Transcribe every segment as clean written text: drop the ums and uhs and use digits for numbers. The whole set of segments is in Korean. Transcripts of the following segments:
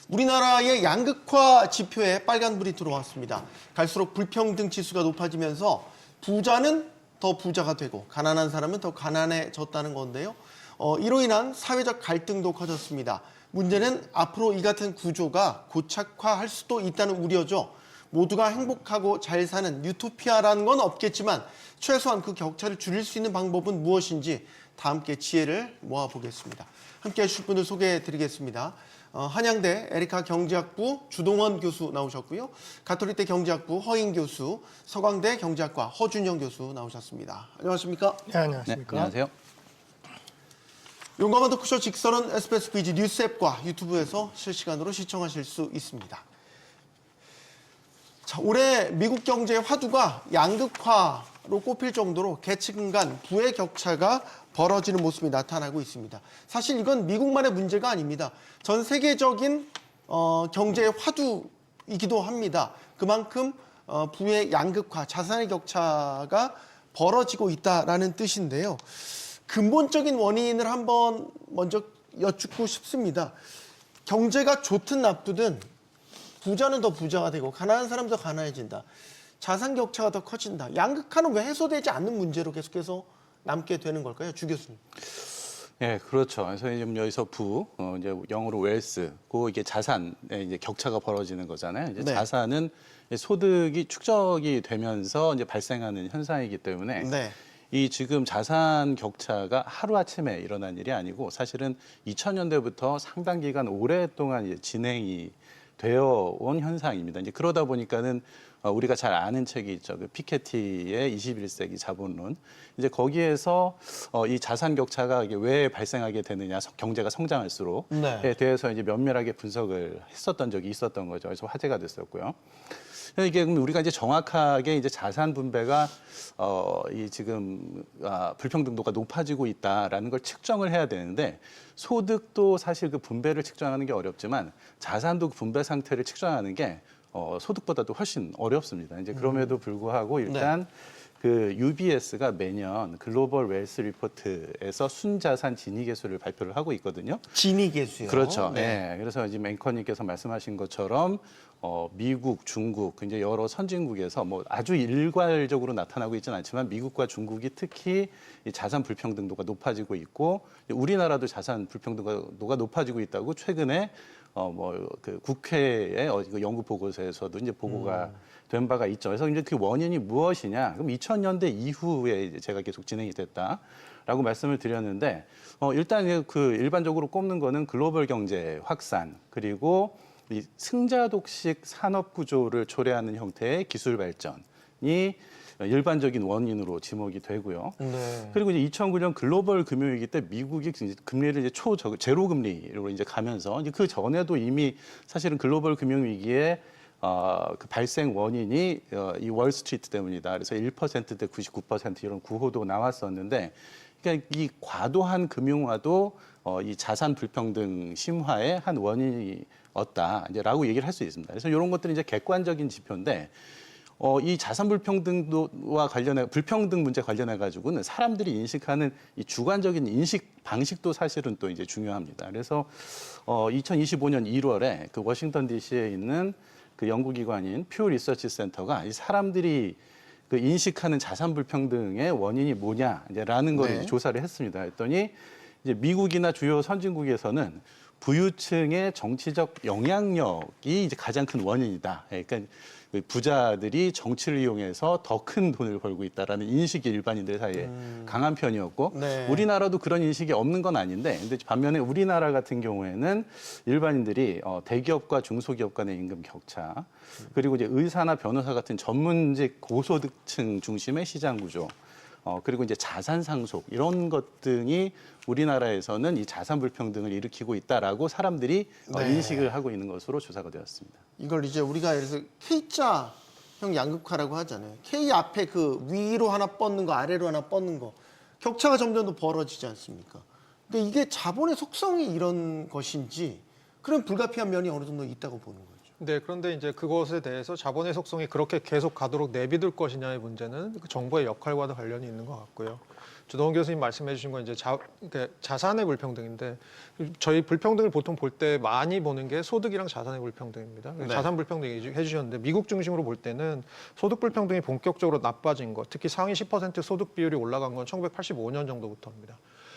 우리나라의 양극화 지표에 빨간불이 들어왔습니다. 갈수록 불평등 지수가 높아지면서 부자는 더 부자가 되고 가난한 사람은 더 가난해졌다는 건데요. 이로 인한 사회적 갈등도 커졌습니다. 문제는 앞으로 이 같은 구조가 고착화할 수도 있다는 우려죠. 모두가 행복하고 잘 사는 유토피아라는 건 없겠지만 최소한 그 격차를 줄일 수 있는 방법은 무엇인지 다 함께 지혜를 모아보겠습니다. 함께 해주실 분들 소개해드리겠습니다. 한양대 에리카 경제학부 주동원 교수 나오셨고요. 가톨릭대 경제학부 허인 교수, 서강대 경제학과 허준영 교수 나오셨습니다. 안녕하십니까? 네, 안녕하십니까? 네, 안녕하세요. 용감한 토크쇼 직설은 SBS BG 뉴스 앱과 유튜브에서 실시간으로 시청하실 수 있습니다. 자, 올해 미국 경제의 화두가 양극화로 꼽힐 정도로 계층 간 부의 격차가 벌어지는 모습이 나타나고 있습니다. 사실 이건 미국만의 문제가 아닙니다. 전 세계적인 경제의 화두이기도 합니다. 그만큼 부의 양극화, 자산의 격차가 벌어지고 있다라는 뜻인데요. 근본적인 원인을 한번 먼저 여쭙고 싶습니다. 경제가 좋든 나쁘든 부자는 더 부자가 되고 가난한 사람은 더 가난해진다. 자산 격차가 더 커진다. 양극화는 왜 해소되지 않는 문제로 계속해서 남게 되는 걸까요, 주 교수님? 네, 그렇죠. 그래서 지금 여기서 이제 영어로 웰스고 이게 자산의 이제 격차가 벌어지는 거잖아요. 이제 네. 자산은 소득이 축적이 되면서 이제 발생하는 현상이기 때문에 네. 이 지금 자산 격차가 하루아침에 일어난 일이 아니고 사실은 2000년대부터 상당 기간 오랫동안 이제 진행이 되어 온 현상입니다. 이제 그러다 보니까는 우리가 잘 아는 책이 있죠. 그 피케티의 21세기 자본론. 이제 거기에서 이 자산 격차가 이게 왜 발생하게 되느냐, 경제가 성장할수록에 네. 대해서 이제 면밀하게 분석을 했었던 적이 있었던 거죠. 그래서 화제가 됐었고요. 이게 우리가 이제 정확하게 이제 자산 분배가 이 지금 불평등도가 높아지고 있다라는 걸 측정을 해야 되는데 소득도 사실 그 분배를 측정하는 게 어렵지만 자산도 그 분배 상태를 측정하는 게 소득보다도 훨씬 어렵습니다. 이제 그럼에도 불구하고 일단 그 UBS가 매년 글로벌 웰스 리포트에서 순자산 진위 계수를 발표를 하고 있거든요. 진위 계수요. 그렇죠. 네. 그래서 지금 앵커님께서 말씀하신 것처럼 미국, 중국, 이제 여러 선진국에서 뭐 아주 일괄적으로 나타나고 있지는 않지만 미국과 중국이 특히 이 자산 불평등도가 높아지고 있고 우리나라도 자산 불평등도가 높아지고 있다고 최근에 그 국회의 그 연구 보고서에서도 이제 보고가 된 바가 있죠. 그래서 이제 그 원인이 무엇이냐? 그럼 2000년대 이후에 이제 제가 계속 진행이 됐다라고 말씀을 드렸는데 일단 그 일반적으로 꼽는 거는 글로벌 경제 확산 그리고 이 승자독식 산업 구조를 초래하는 형태의 기술 발전이 일반적인 원인으로 지목이 되고요. 네. 그리고 이제 2009년 글로벌 금융위기 때 미국이 금리를 이제 제로 금리로 이제 가면서 이제 그 전에도 이미 사실은 글로벌 금융위기의 그 발생 원인이 이 월스트리트 때문이다. 그래서 1%대 99% 이런 구호도 나왔었는데, 그러니까 이 과도한 금융화도 이 자산 불평등 심화의 한 원인이었다라고 얘기를 할 수 있습니다. 그래서 이런 것들이 이제 객관적인 지표인데. 이 자산 불평등도와 불평등 문제 관련해 가지고는 사람들이 인식하는 이 주관적인 인식 방식도 사실은 또 이제 중요합니다. 그래서 2025년 1월에 그 워싱턴 DC에 있는 그 연구기관인 퓨 리서치 센터가 이 사람들이 그 인식하는 자산 불평등의 원인이 뭐냐라는 걸 네. 조사를 했습니다. 했더니 이제 미국이나 주요 선진국에서는 부유층의 정치적 영향력이 이제 가장 큰 원인이다. 그러니까 부자들이 정치를 이용해서 더 큰 돈을 벌고 있다라는 인식이 일반인들 사이에 강한 편이었고 네. 우리나라도 그런 인식이 없는 건 아닌데 근데 반면에 우리나라 같은 경우에는 일반인들이 대기업과 중소기업 간의 임금 격차 그리고 이제 의사나 변호사 같은 전문직 고소득층 중심의 시장 구조 그리고 이제 자산 상속 이런 것 등이 우리나라에서는 이 자산 불평등을 일으키고 있다라고 사람들이 네. 인식을 하고 있는 것으로 조사가 되었습니다. 이걸 이제 우리가 예를 들어서 K자형 양극화라고 하잖아요. K 앞에 그 위로 하나 뻗는 거, 아래로 하나 뻗는 거. 격차가 점점 더 벌어지지 않습니까? 근데 이게 자본의 속성이 이런 것인지 그런 불가피한 면이 어느 정도 있다고 보는 거죠. 네, 그런데 이제 그것에 대해서 자본의 속성이 그렇게 계속 가도록 내비둘 것이냐의 문제는 그 정부의 역할과도 관련이 있는 것 같고요. 주동훈 교수님 말씀해 주신 건 이제 그러니까 자산의 불평등인데 저희 불평등을 보통 볼 때 많이 보는 게 소득이랑 자산의 불평등입니다. 네. 자산 불평등 해주셨는데 미국 중심으로 볼 때는 소득 불평등이 본격적으로 나빠진 것, 특히 상위 10% 소득 비율이 올라간 건 1985년 정도부터입니다.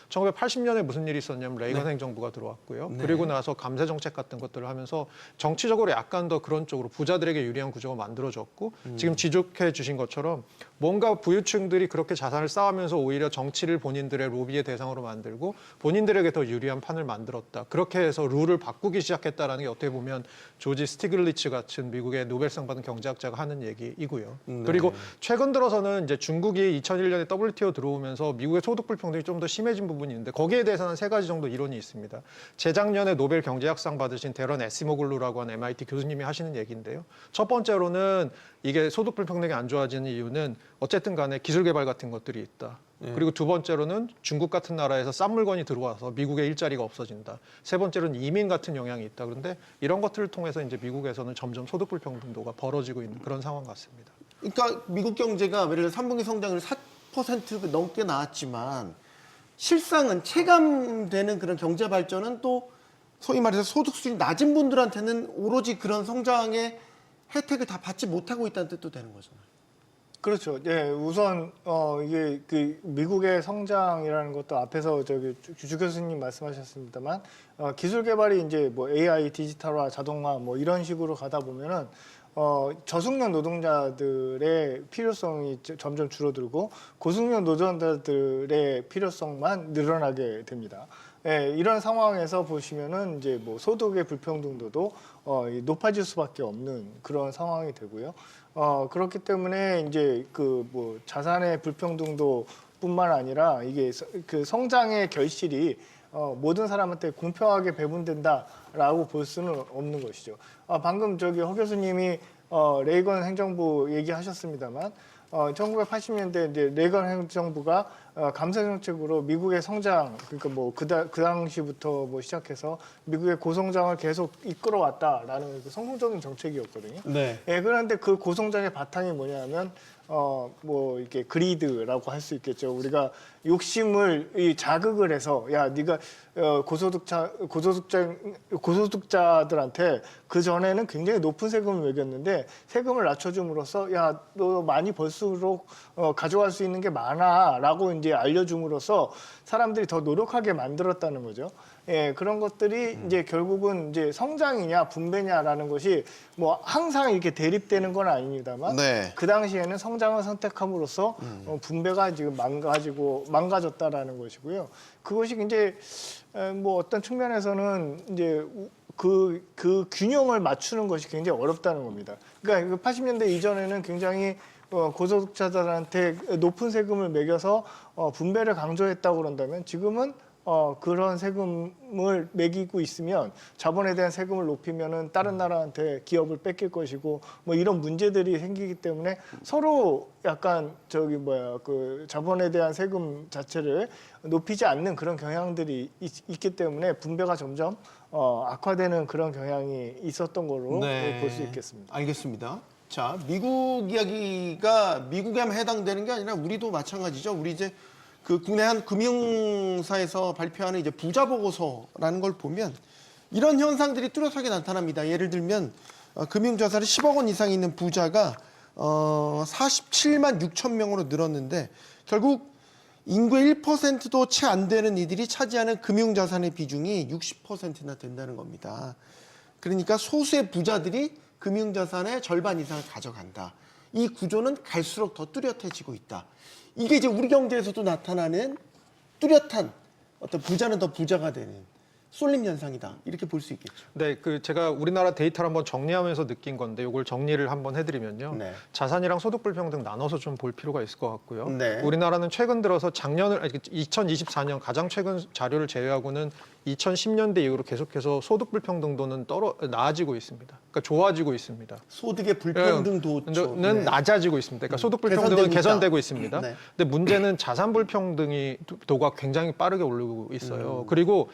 1980년에 무슨 일이 있었냐면 레이건 행정부가 들어왔고요. 네. 그리고 나서 감세 정책 같은 것들을 하면서 정치적으로 약간 더 그런 쪽으로 부자들에게 유리한 구조가 만들어졌고 지금 지적해 주신 것처럼 뭔가 부유층들이 그렇게 자산을 쌓으면서 오히려 정치를 본인들의 로비의 대상으로 만들고 본인들에게 더 유리한 판을 만들었다. 그렇게 해서 룰을 바꾸기 시작했다라는 게 어떻게 보면 조지 스티글리츠 같은 미국의 노벨상 받은 경제학자가 하는 얘기이고요. 네. 그리고 최근 들어서는 이제 중국이 2001년에 WTO 들어오면서 미국의 소득 불평등이 좀 더 심해진 부분이 있는데 거기에 대해서는 세 가지 정도 이론이 있습니다. 재작년에 노벨 경제학상 받으신 데런 에시모글루라고 하는 MIT 교수님이 하시는 얘기인데요. 첫 번째로는 이게 소득 불평등이 안 좋아지는 이유는 어쨌든 간에 기술 개발 같은 것들이 있다. 그리고 두 번째로는 중국 같은 나라에서 싼 물건이 들어와서 미국의 일자리가 없어진다. 세 번째로는 이민 같은 영향이 있다. 그런데 이런 것들을 통해서 이제 미국에서는 점점 소득 불평등도가 벌어지고 있는 그런 상황 같습니다. 그러니까 미국 경제가 예를 들어 3분기 성장률 4% 넘게 나왔지만 실상은 체감되는 그런 경제 발전은 또 소위 말해서 소득 수준이 낮은 분들한테는 오로지 그런 성장의 혜택을 다 받지 못하고 있다는 뜻도 되는 거잖아요. 그렇죠. 예, 우선 이게 그 미국의 성장이라는 것도 앞에서 저기 주 교수님 말씀하셨습니다만 기술 개발이 이제 뭐 AI, 디지털화, 자동화 뭐 이런 식으로 가다 보면은 저숙련 노동자들의 필요성이 점점 줄어들고 고숙련 노동자들의 필요성만 늘어나게 됩니다. 예, 이런 상황에서 보시면은 이제 뭐 소득의 불평등도도 높아질 수밖에 없는 그런 상황이 되고요. 그렇기 때문에 이제 그 뭐 자산의 불평등도뿐만 아니라 이게 그 성장의 결실이 모든 사람한테 공평하게 배분된다라고 볼 수는 없는 것이죠. 방금 저기 허 교수님이 레이건 행정부 얘기하셨습니다만 1980년대 이제 레이건 행정부가 감세 정책으로 미국의 성장 그러니까 뭐 그 당시부터 뭐 시작해서 미국의 고성장을 계속 이끌어왔다라는 그 성공적인 정책이었거든요. 네. 예, 그런데 그 고성장의 바탕이 뭐냐면 뭐 이렇게 그리드라고 할 수 있겠죠. 우리가 욕심을 자극을 해서 야 네가 고소득자들한테 그 전에는 굉장히 높은 세금을 매겼는데 세금을 낮춰줌으로써 야 너 많이 벌수록 가져갈 수 있는 게 많아라고 이제 알려줌으로써 사람들이 더 노력하게 만들었다는 거죠. 예, 그런 것들이 이제 결국은 이제 성장이냐 분배냐라는 것이 뭐 항상 이렇게 대립되는 건 아닙니다만 네. 그 당시에는 성장을 선택함으로써 분배가 지금 망가졌다라는 것이고요. 그것이 이제 뭐 어떤 측면에서는 이제 그 균형을 맞추는 것이 굉장히 어렵다는 겁니다. 그러니까 80년대 이전에는 굉장히 고소득자들한테 높은 세금을 매겨서 분배를 강조했다고 그런다면 지금은 그런 세금을 매기고 있으면 자본에 대한 세금을 높이면은 다른 나라한테 기업을 뺏길 것이고 뭐 이런 문제들이 생기기 때문에 서로 약간 그 자본에 대한 세금 자체를 높이지 않는 그런 경향들이 있기 때문에 분배가 점점 악화되는 그런 경향이 있었던 걸로 볼 수 있겠습니다. 알겠습니다. 자, 미국 이야기가 미국에만 해당되는 게 아니라 우리도 마찬가지죠. 우리 이제 그 국내 한 금융사에서 발표하는 이제 부자 보고서라는 걸 보면 이런 현상들이 뚜렷하게 나타납니다. 예를 들면 금융자산이 10억 원 이상 있는 부자가 47만 6천 명으로 늘었는데 결국 인구의 1%도 채 안 되는 이들이 차지하는 금융자산의 비중이 60%나 된다는 겁니다. 그러니까 소수의 부자들이 금융자산의 절반 이상을 가져간다. 이 구조는 갈수록 더 뚜렷해지고 있다. 이게 이제 우리 경제에서도 나타나는 뚜렷한 어떤 부자는 더 부자가 되는 쏠림 현상이다. 이렇게 볼 수 있겠죠. 네, 제가 우리나라 데이터를 한번 정리하면서 느낀 건데 이걸 정리를 한번 해드리면요. 네. 자산이랑 소득 불평등 나눠서 좀 볼 필요가 있을 것 같고요. 네. 우리나라는 최근 들어서 2024년 가장 최근 자료를 제외하고는 2010년대 이후로 계속해서 소득 불평등도는 나아지고 있습니다. 그러니까 좋아지고 있습니다. 소득의 불평등도는 는 낮아지고 있습니다. 그러니까 소득 불평등은 개선되고 있습니다. 네. 근데 문제는 자산 불평등도가 굉장히 빠르게 오르고 있어요. 그리고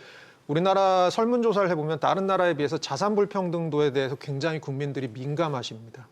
우리나라 설문조사를 해보면 다른 나라에 비해서 자산 불평등도에 대해서 굉장히 국민들이 민감하십니다.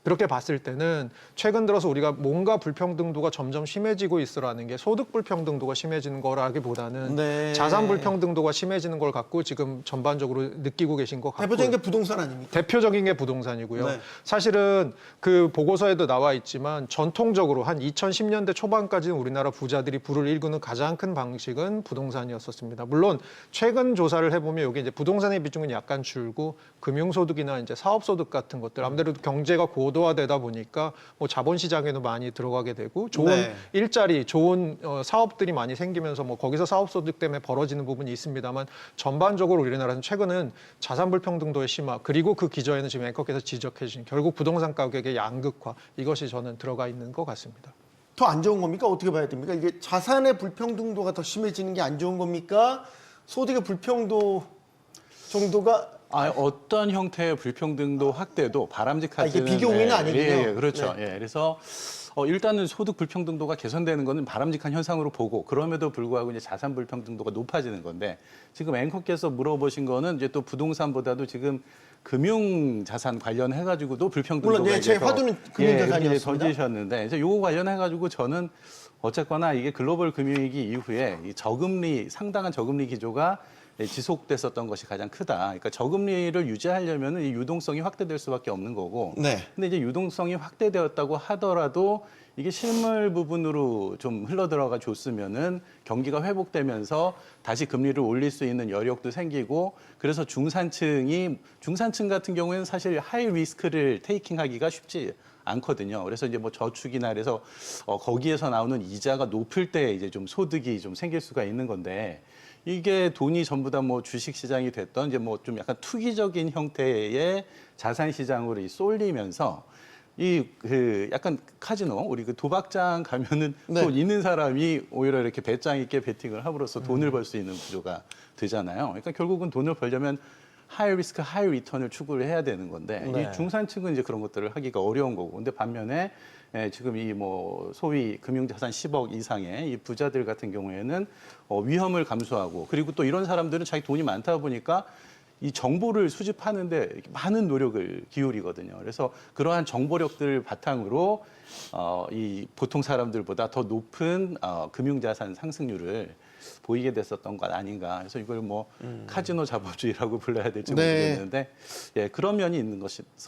그렇게 봤을 때는 최근 들어서 우리가 뭔가 불평등도가 점점 심해지고 있으라는 게 소득 불평등도가 심해지는 거라기보다는 네. 자산 불평등도가 심해지는 걸 갖고 지금 전반적으로 느끼고 계신 것 같고 대표적인 게 부동산 아닙니까? 대표적인 게 부동산이고요. 네. 사실은 그 보고서에도 나와 있지만 전통적으로 한 2010년대 초반까지는 우리나라 부자들이 부를 일구는 가장 큰 방식은 부동산이었었습니다. 물론 최근 조사를 해보면 이게 이제 부동산의 비중은 약간 줄고 금융소득이나 이제 사업소득 같은 것들 아무래도 경제가 고도화되다 보니까 뭐 자본시장에도 많이 들어가게 되고 좋은 네. 일자리, 좋은 사업들이 많이 생기면서 뭐 거기서 사업소득 때문에 벌어지는 부분이 있습니다만 전반적으로 우리나라는 최근은 자산 불평등도의 심화 그리고 그 기저에는 지금 앵커께서 지적해 주신 결국 부동산 가격의 양극화 이것이 저는 들어가 있는 것 같습니다. 더 안 좋은 겁니까? 어떻게 봐야 됩니까? 이게 자산의 불평등도가 더 심해지는 게 안 좋은 겁니까? 소득의 불평도 정도가 어떤 형태의 불평등도 확대도 바람직하지는 이게 비교우위는 아니군요. 예, 그렇죠. 예, 그래서 일단은 소득 불평등도가 개선되는 것은 바람직한 현상으로 보고 그럼에도 불구하고 이제 자산 불평등도가 높아지는 건데 지금 앵커께서 물어보신 거는 이제 또 부동산보다도 지금 금융 자산 관련해 가지고도 불평등도가 물론 제 화두는 금융자산이었습니다. 던지셨는데 이제 요거 관련해 가지고 저는 어쨌거나 이게 글로벌 금융위기 이후에 이 저금리 상당한 저금리 기조가 지속됐었던 것이 가장 크다. 그러니까 저금리를 유지하려면 이 유동성이 확대될 수밖에 없는 거고. 네. 근데 이제 유동성이 확대되었다고 하더라도 이게 실물 부분으로 좀 흘러들어가 줬으면은 경기가 회복되면서 다시 금리를 올릴 수 있는 여력도 생기고 그래서 중산층 같은 경우에는 사실 하이 리스크를 테이킹하기가 쉽지 않거든요. 그래서 이제 뭐 저축이나 그래서 거기에서 나오는 이자가 높을 때 이제 좀 소득이 좀 생길 수가 있는 건데 이게 돈이 전부 다 뭐 주식 시장이 됐던 이제 뭐 좀 약간 투기적인 형태의 자산 시장으로 쏠리면서 그 약간 카지노 우리 그 도박장 가면은 네. 돈 있는 사람이 오히려 이렇게 배짱 있게 베팅을 함으로써 돈을 벌 수 있는 구조가 되잖아요. 그러니까 결국은 돈을 벌려면 하이 리스크, 하이 리턴을 추구를 해야 되는 건데 네. 이 중산층은 이제 그런 것들을 하기가 어려운 거고. 근데 반면에 지금 이 뭐 소위 금융자산 10억 이상의 이 부자들 같은 경우에는 위험을 감수하고 그리고 또 이런 사람들은 자기 돈이 많다 보니까 이 정보를 수집하는데 많은 노력을 기울이거든요. 그래서 그러한 정보력들을 바탕으로 이 보통 사람들보다 더 높은 금융자산 상승률을 보이게 됐었던 것 아닌가. 그래서 이걸 뭐 카지노 자본주의라고 불러야 될지 네. 모르겠는데 예, 그런 면이 있는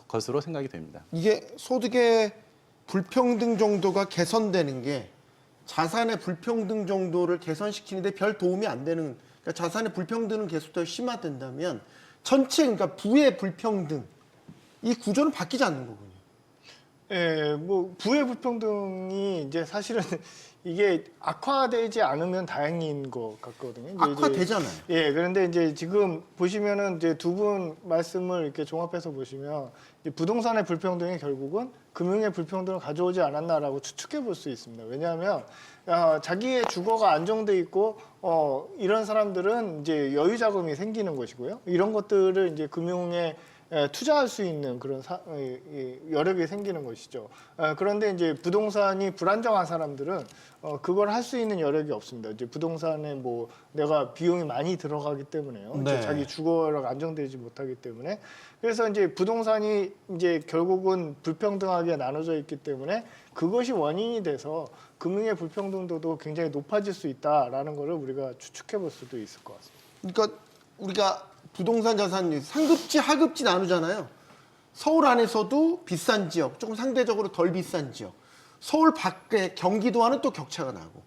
것으로 생각이 됩니다. 이게 소득의 불평등 정도가 개선되는 게 자산의 불평등 정도를 개선시키는데 별 도움이 안 되는 그러니까 자산의 불평등은 계속 더 심화된다면 전체 그러니까 부의 불평등 이 구조는 바뀌지 않는 거군요. 예, 뭐 부의 불평등이 이제 사실은 이게 악화되지 않으면 다행인 것 같거든요. 이제 악화되잖아요. 예, 그런데 이제 지금 보시면은 이제 두 분 말씀을 이렇게 종합해서 보시면 이제 부동산의 불평등이 결국은 금융의 불평등을 가져오지 않았나라고 추측해 볼 수 있습니다. 왜냐하면 자기의 주거가 안정돼 있고 이런 사람들은 이제 여유 자금이 생기는 것이고요. 이런 것들을 이제 금융에 투자할 수 있는 그런 여력이 생기는 것이죠. 그런데 이제 부동산이 불안정한 사람들은 그걸 할 수 있는 여력이 없습니다. 이제 부동산에 뭐 내가 비용이 많이 들어가기 때문에요. 네. 이제 자기 주거가 안정되지 못하기 때문에 그래서 이제 부동산이 이제 결국은 불평등하게 나눠져 있기 때문에 그것이 원인이 돼서 금융의 불평등도도 굉장히 높아질 수 있다라는 것을 우리가 추측해 볼 수도 있을 것 같습니다. 그러니까 우리가 부동산 자산 상급지 하급지 나누잖아요. 서울 안에서도 비싼 지역, 조금 상대적으로 덜 비싼 지역. 서울 밖에 경기도와는 또 격차가 나고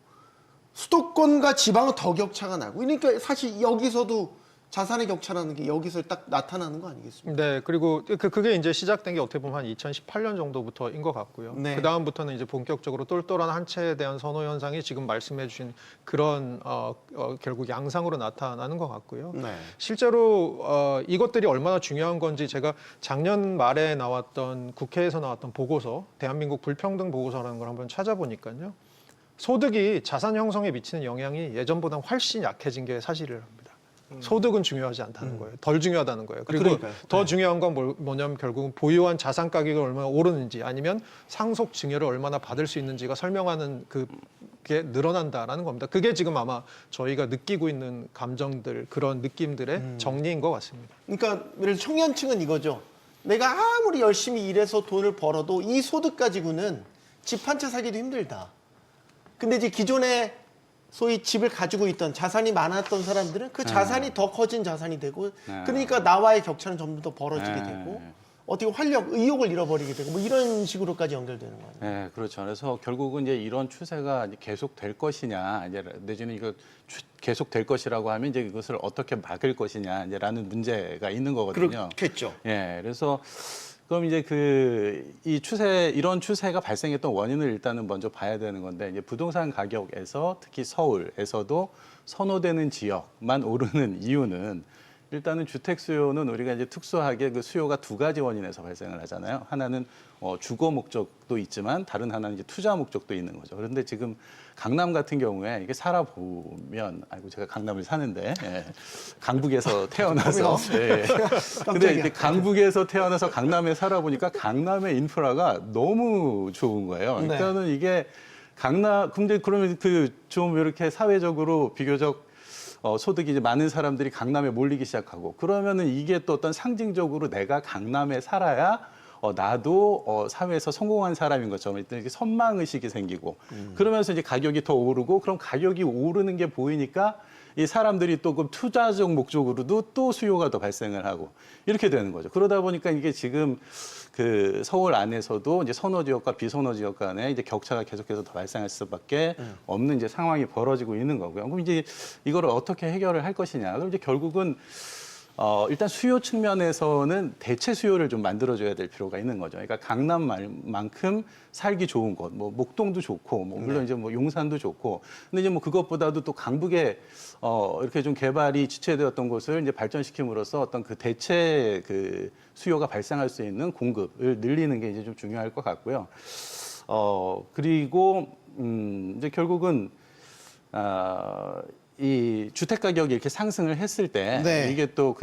수도권과 지방은 더 격차가 나고 그러니까 사실 여기서도 자산의 격차라는 게 여기서 딱 나타나는 거 아니겠습니까? 네, 그리고 그게 이제 시작된 게 어떻게 보면 한 2018년 정도부터인 것 같고요. 네. 그 다음부터는 이제 본격적으로 똘똘한 한 채에 대한 선호 현상이 지금 말씀해주신 그런 결국 양상으로 나타나는 것 같고요. 네. 실제로 이것들이 얼마나 중요한 건지 제가 작년 말에 나왔던 국회에서 나왔던 보고서, 대한민국 불평등 보고서라는 걸 한번 찾아보니까요. 소득이 자산 형성에 미치는 영향이 예전보다 훨씬 약해진 게 사실이랍니다. 소득은 중요하지 않다는 거예요. 덜 중요하다는 거예요. 그리고 그러니까요. 더 중요한 건 뭐냐면 결국은 보유한 자산 가격이 얼마나 오르는지 아니면 상속 증여를 얼마나 받을 수 있는지가 설명하는 그 게 늘어난다라는 겁니다. 그게 지금 아마 저희가 느끼고 있는 감정들, 그런 느낌들의 정리인 것 같습니다. 그러니까 예를 들어 청년층은 이거죠. 내가 아무리 열심히 일해서 돈을 벌어도 이 소득 가지고는 집 한 채 사기도 힘들다. 근데 이제 기존에 소위 집을 가지고 있던 자산이 많았던 사람들은 그 자산이 더 커진 자산이 되고 그러니까 나와의 격차는 점점 더 벌어지게 되고 어떻게 의욕을 잃어버리게 되고 뭐 이런 식으로까지 연결되는 거예요. 네, 그렇죠. 그래서 결국은 이제 이런 추세가 이제 계속 될 것이냐, 이제 내지는 이거 계속 될 것이라고 하면 이제 이것을 어떻게 막을 것이냐, 이제라는 문제가 있는 거거든요. 그렇겠죠. 예, 그래서 그럼 이제 이런 추세가 발생했던 원인을 일단은 먼저 봐야 되는 건데, 이제 부동산 가격에서 특히 서울에서도 선호되는 지역만 오르는 이유는 일단은 주택 수요는 우리가 이제 특수하게 그 수요가 두 가지 원인에서 발생을 하잖아요. 하나는 주거 목적도 있지만 다른 하나는 이제 투자 목적도 있는 거죠. 그런데 지금 강남 같은 경우에 이게 살아보면, 아이고 제가 강남을 사는데 강북에서 태어나서, 근데 이제 강북에서 태어나서 강남에 살아보니까 강남의 인프라가 너무 좋은 거예요. 네. 그러니까는 이게 근데 그러면 좀 이렇게 사회적으로 비교적 소득이 이제 많은 사람들이 강남에 몰리기 시작하고 그러면은 이게 또 어떤 상징적으로 내가 강남에 살아야 나도 사회에서 성공한 사람인 것처럼 일단 이렇게 선망 의식이 생기고 그러면서 이제 가격이 더 오르고 그럼 가격이 오르는 게 보이니까 이 사람들이 또 그 투자적 목적으로도 또 수요가 더 발생을 하고 이렇게 되는 거죠. 그러다 보니까 이게 지금 그 서울 안에서도 이제 선호 지역과 비선호 지역 간에 이제 격차가 계속해서 더 발생할 수밖에 없는 이제 상황이 벌어지고 있는 거고요. 그럼 이제 이거를 어떻게 해결을 할 것이냐? 그럼 이제 결국은 일단 수요 측면에서는 대체 수요를 좀 만들어줘야 될 필요가 있는 거죠. 그러니까 강남만큼 살기 좋은 곳, 뭐 목동도 좋고, 뭐 물론 이제 뭐 용산도 좋고, 근데 이제 뭐 그것보다도 또 강북에 이렇게 좀 개발이 지체되었던 곳을 이제 발전시킴으로써 어떤 그 대체 그 수요가 발생할 수 있는 공급을 늘리는 게 이제 좀 중요할 것 같고요. 그리고 이제 결국은 이 주택 가격이 이렇게 상승을 했을 때 네. 이게 또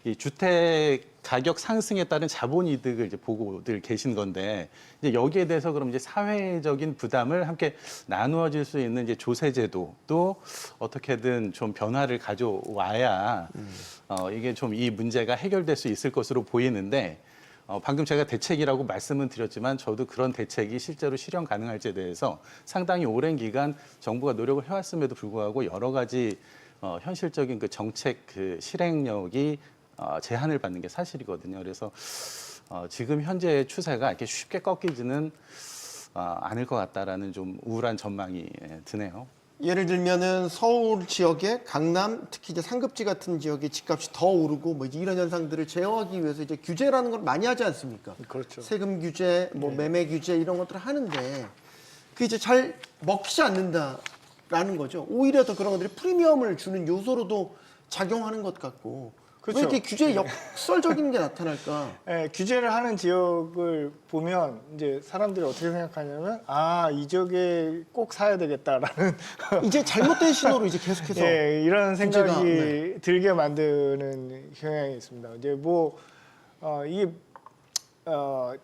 이 주택 가격 상승에 따른 자본 이득을 이제 보고들 계신 건데 이제 여기에 대해서 그럼 이제 사회적인 부담을 함께 나누어질 수 있는 이제 조세제도도 어떻게든 좀 변화를 가져와야 이게 좀 이 문제가 해결될 수 있을 것으로 보이는데 방금 제가 대책이라고 말씀은 드렸지만 저도 그런 대책이 실제로 실현 가능할지에 대해서 상당히 오랜 기간 정부가 노력을 해왔음에도 불구하고 여러 가지 현실적인 그 정책 그 실행력이 제한을 받는 게 사실이거든요. 그래서 지금 현재의 추세가 이렇게 쉽게 꺾이지는 않을 것 같다라는 좀 우울한 전망이 드네요. 예를 들면은 서울 지역의 강남, 특히 이제 상급지 같은 지역의 집값이 더 오르고 뭐 이런 현상들을 제어하기 위해서 이제 규제라는 걸 많이 하지 않습니까? 그렇죠. 세금 규제, 뭐 매매 규제 이런 것들을 하는데 그 이제 잘 먹히지 않는다라는 거죠. 오히려 더 그런 것들이 프리미엄을 주는 요소로도 작용하는 것 같고 그렇죠. 왜 이렇게 규제 역설적인 게 나타날까? 예, 규제를 하는 지역을 보면 이제 사람들이 어떻게 생각하냐면 이 지역에 꼭 사야 되겠다라는 이제 잘못된 신호로 이제 계속해서 예, 이런 생각이 규제가, 들게 만드는 경향이 있습니다. 이제 뭐 이게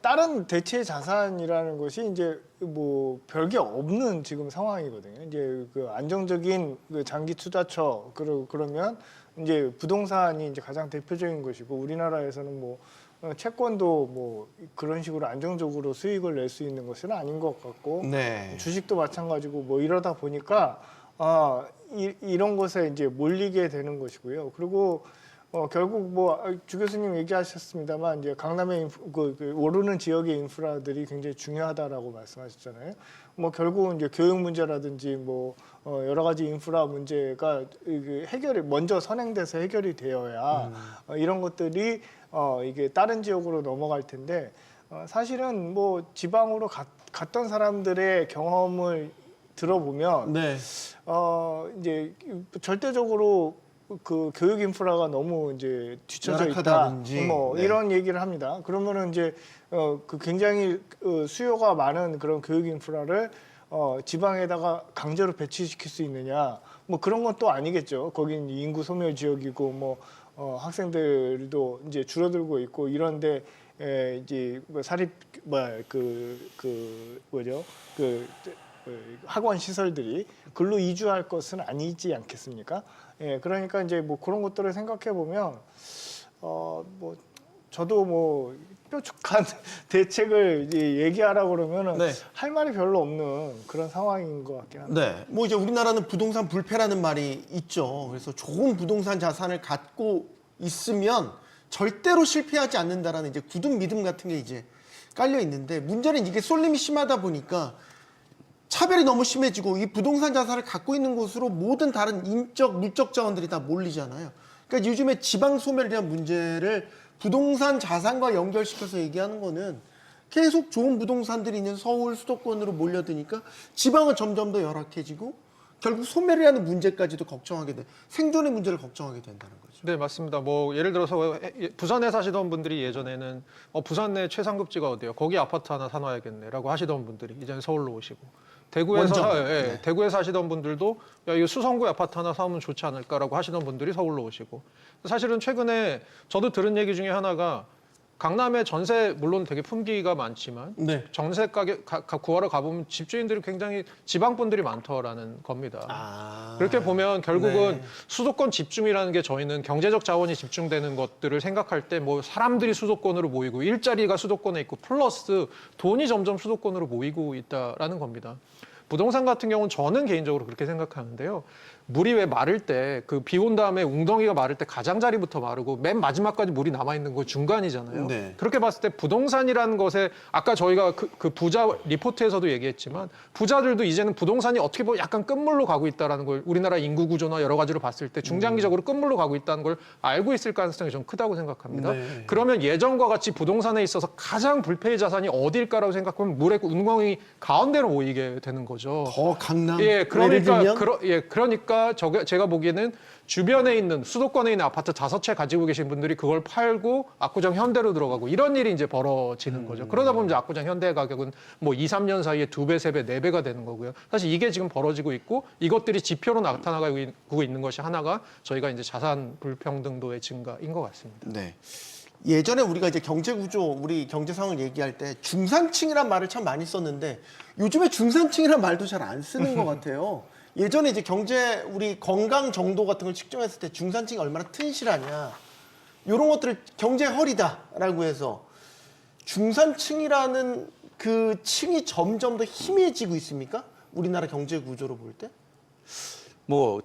다른 대체 자산이라는 것이 이제 뭐 별게 없는 지금 상황이거든요. 이제 그 안정적인 그 장기 투자처 그러면 이제 부동산이 이제 가장 대표적인 것이고 우리나라에서는 뭐 채권도 뭐 그런 식으로 안정적으로 수익을 낼 수 있는 것은 아닌 것 같고 네. 주식도 마찬가지고 뭐 이러다 보니까 이런 것에 이제 몰리게 되는 것이고요. 그리고 결국 뭐 주 교수님 얘기하셨습니다만 이제 강남의 그 오르는 지역의 인프라들이 굉장히 중요하다라고 말씀하셨잖아요. 뭐 결국은 이제 교육 문제라든지 뭐 여러 가지 인프라 문제가 해결이 먼저 선행돼서 해결이 되어야 이런 것들이 이게 다른 지역으로 넘어갈 텐데 사실은 뭐 지방으로 갔던 사람들의 경험을 들어보면 네. 이제 절대적으로 그 교육 인프라가 너무 이제 뒤처져 있다. 열악하다든지. 뭐 네. 이런 얘기를 합니다. 그러면은 이제 그 굉장히 수요가 많은 그런 교육 인프라를 지방에다가 강제로 배치시킬 수 있느냐? 뭐 그런 건 또 아니겠죠. 거긴 인구 소멸 지역이고 뭐 학생들도 이제 줄어들고 있고 이런데 이제 뭐 사립 뭐죠? 학원 시설들이 글로 이주할 것은 아니지 않겠습니까? 예, 그러니까 이제 뭐 그런 것들을 생각해 보면 뭐 저도 뭐 뾰족한 대책을 이제 얘기하라고 그러면은 네. 할 말이 별로 없는 그런 상황인 것 같긴 합니다. 네. 뭐 이제 우리나라는 부동산 불패라는 말이 있죠. 그래서 좋은 부동산 자산을 갖고 있으면 절대로 실패하지 않는다라는 이제 굳은 믿음 같은 게 이제 깔려 있는데, 문제는 이게 쏠림이 심하다 보니까 차별이 너무 심해지고 이 부동산 자산을 갖고 있는 곳으로 모든 다른 인적, 물적 자원들이 다 몰리잖아요. 그러니까 요즘에 지방 소멸에 대한 문제를 부동산 자산과 연결시켜서 얘기하는 거는 계속 좋은 부동산들이 있는 서울 수도권으로 몰려드니까 지방은 점점 더 열악해지고 결국 소멸이라는 문제까지도 걱정하게 돼, 생존의 문제를 걱정하게 된다는 거죠. 네, 맞습니다. 뭐 예를 들어서 부산에 사시던 분들이 예전에는 부산 내 최상급지가 어디요? 거기 아파트 하나 사놔야겠네라고 하시던 분들이 이제는 서울로 오시고, 대구에서 원정. 예, 네. 대구에 사시던 분들도 야, 이거 수성구에 아파트 하나 사오면 좋지 않을까라고 하시던 분들이 서울로 오시고, 사실은 최근에 저도 들은 얘기 중에 하나가 강남에 전세 물론 되게 품귀가 많지만 네. 전세 가격 구하러 가보면 집주인들이 굉장히 지방 분들이 많더라는 겁니다. 아. 그렇게 보면 결국은 네. 수도권 집중이라는 게 저희는 경제적 자원이 집중되는 것들을 생각할 때 뭐 사람들이 수도권으로 모이고 일자리가 수도권에 있고 플러스 돈이 점점 수도권으로 모이고 있다라는 겁니다. 부동산 같은 경우는 저는 개인적으로 그렇게 생각하는데요. 물이 왜 마를 때 그 비 온 다음에 웅덩이가 마를 때 가장자리부터 마르고 맨 마지막까지 물이 남아있는 건 중간이잖아요. 네. 그렇게 봤을 때 부동산이라는 것에 아까 저희가 그 부자 리포트에서도 얘기했지만 부자들도 이제는 부동산이 어떻게 보면 약간 끝물로 가고 있다는 걸 우리나라 인구 구조나 여러 가지로 봤을 때 중장기적으로 끝물로 가고 있다는 걸 알고 있을 가능성이 좀 크다고 생각합니다. 네. 그러면 예전과 같이 부동산에 있어서 가장 불패의 자산이 어딜까라고 생각하면 물의 웅덩이 가운데로 모이게 되는 거죠. 더 강남. 예, 예를 그러니까 들면? 그러니까 제가 보기에는 주변에 있는 수도권에 있는 아파트 5채 가지고 계신 분들이 그걸 팔고 압구정 현대로 들어가고 이런 일이 이제 벌어지는 거죠. 그러다 보면 이제 압구정 현대 가격은 뭐 2, 3년 사이에 2배, 3배, 4배가 되는 거고요. 사실 이게 지금 벌어지고 있고 이것들이 지표로 나타나고 있는 것이 하나가 저희가 이제 자산 불평등도의 증가인 것 같습니다. 네. 예전에 우리가 이제 경제 구조, 우리 경제 상황을 얘기할 때 중산층이란 말을 참 많이 썼는데 요즘에 중산층이란 말도 잘 안 쓰는 것 같아요. 예전에 이제 경제, 우리 건강 정도 같은 걸 측정했을 때 중산층이 얼마나 튼실하냐, 이런 것들을 경제 허리다라고 해서 중산층이라는 그 층이 점점 더 희미해지고 있습니까? 우리나라 경제 구조로 볼 때? 뭐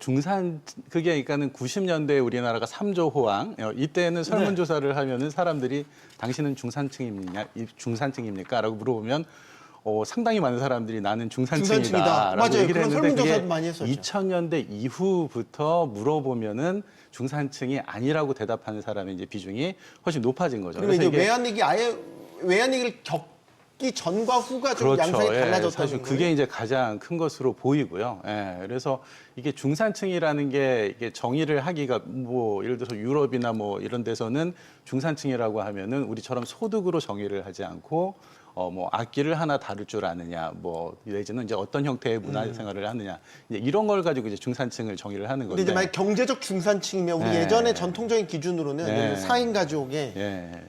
그게 그러니까는 90년대에 우리나라가 3조 호황, 이때는 설문조사를 하면은 사람들이 당신은 중산층입니까라고 물어보면 상당히 많은 사람들이 나는 중산층이다. 중산층이다라고 맞아요. 얘기를 그런 했는데 그게 설문조사도 많이 했었죠. 2000년대 이후부터 물어보면은 중산층이 아니라고 대답하는 사람의 이제 비중이 훨씬 높아진 거죠. 그리고 이제 외환위기를 겪기 전과 후가 좀 양상이 달라졌다는 사실 거예요. 그게 이제 가장 큰 것으로 보이고요. 예, 그래서 이게 중산층이라는 게 이게 정의를 하기가 뭐 예를 들어서 유럽이나 뭐 이런 데서는 중산층이라고 하면은 우리처럼 소득으로 정의를 하지 않고 뭐 악기를 하나 다룰 줄 아느냐, 뭐 내지는 이제 어떤 형태의 문화생활을 하느냐, 이제 이런 걸 가지고 이제 중산층을 정의를 하는 근데 건데. 이제 만약 경제적 중산층이면 우리 네. 예전에 전통적인 기준으로는 네. 4인 가족에 예,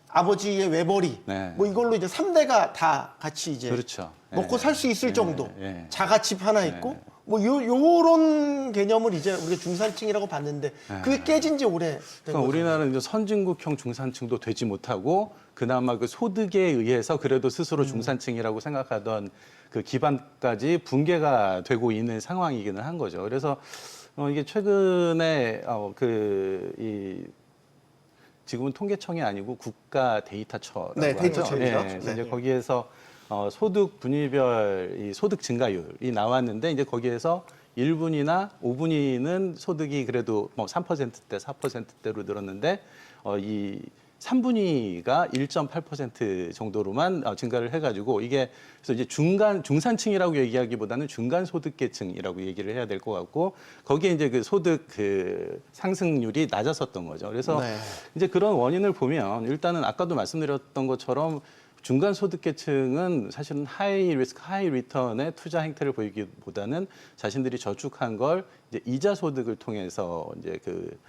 아버지의 외벌이 네. 뭐 이걸로 이제 3대가 다 같이 이제 그렇죠. 먹고 살 수 있을 정도, 예. 자가집 하나 있고 뭐 요런 개념을 이제 우리가 중산층이라고 봤는데 그게 깨진 지 오래된 그러니까 거죠. 우리나라는 이제 선진국형 중산층도 되지 못하고 그나마 그 소득에 의해서 그래도 스스로 중산층이라고 생각하던 그 기반까지 붕괴가 되고 있는 상황이기는 한 거죠. 그래서 이게 최근에 지금은 통계청이 아니고 국가 데이터처라고 네, 하죠. 데이터청이죠. 그래서 네. 이제 거기에서 소득 분위별 이 소득 증가율이 나왔는데 이제 거기에서 1분위나 5분위는 소득이 그래도 뭐 3%대, 4%대로 늘었는데 이 3분위가 1.8% 정도로만 증가를 해가지고 이게 그래서 이제 중산층이라고 얘기하기보다는 중간 소득계층이라고 얘기를 해야 될 것 같고 거기에 이제 그 소득 그 상승률이 낮았었던 거죠. 그래서 네. 이제 그런 원인을 보면 일단은 아까도 말씀드렸던 것처럼 중간 소득계층은 사실은 하이 리스크, 하이 리턴의 투자 행태를 보이기보다는 자신들이 저축한 걸 이제 이자 소득을 통해서 이제 그